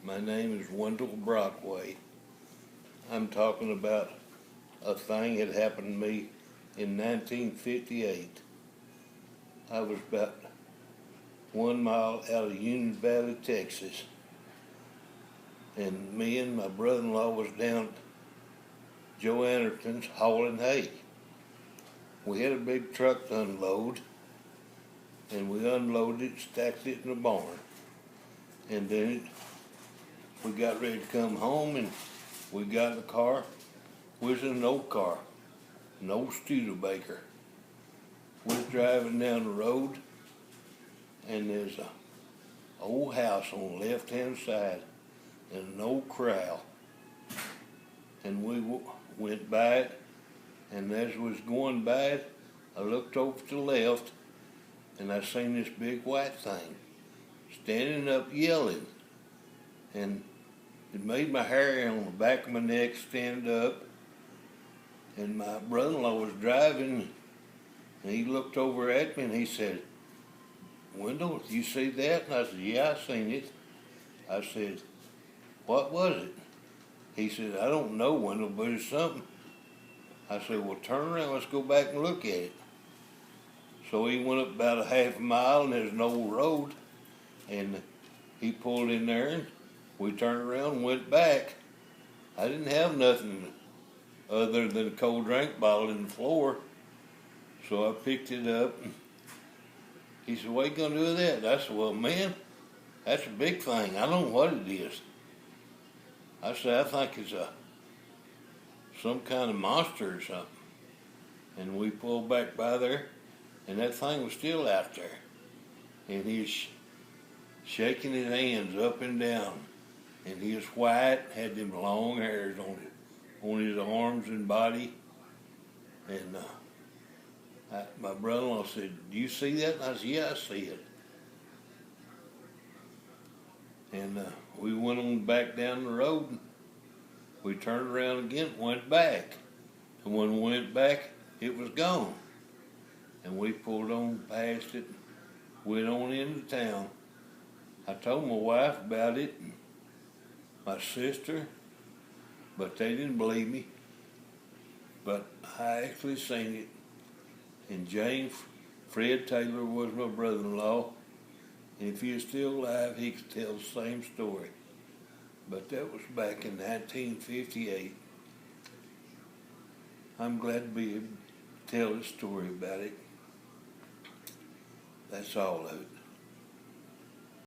My name is Windell Brockway. I'm talking about a thing that happened to me in 1958. I was about 1 mile out of Union Valley, Texas, and me and my brother-in-law was down Joe Anderson's hauling hay. We had a big truck to unload, and we unloaded it, stacked it in the barn, and then we got ready to come home, and we got in the car. We was in an old car, an old Studebaker. We was driving down the road, and there's a old house on the left-hand side and an old corral. And we went by it, and as we was going by it, I looked over to the left, and I seen this big white thing standing up yelling. And it made my hair on the back of my neck stand up. And my brother-in-law was driving, and he looked over at me and he said, "Windell, you see that?" And I said, "Yeah, I seen it." I said, "What was it?" He said, "I don't know, Windell, but it's something." I said, "Well, turn around, let's go back and look at it." So he went up about a half a mile, and there's an old road, and he pulled in there, and we turned around and went back. I didn't have nothing other than a cold drink bottle in the floor, so I picked it up. And he said, "What are you going to do with that?" I said, "Well, man, that's a big thing. I don't know what it is." I said, "I think it's some kind of monster or something." And we pulled back by there, and that thing was still out there. And he was shaking his hands up and down. And he was white, had them long hairs on his arms and body. And my brother-in-law said, "Do you see that?" And I said, "Yeah, I see it." And we went on back down the road, and we turned around again and went back. And when we went back, it was gone. And we pulled on past it, went on into town. I told my wife about it, and my sister, but they didn't believe me. But I actually seen it. And James Fred Taylor was my brother-in-law, and if he was still alive, he could tell the same story. But that was back in 1958. I'm glad to be able to tell this story about it. That's all of it.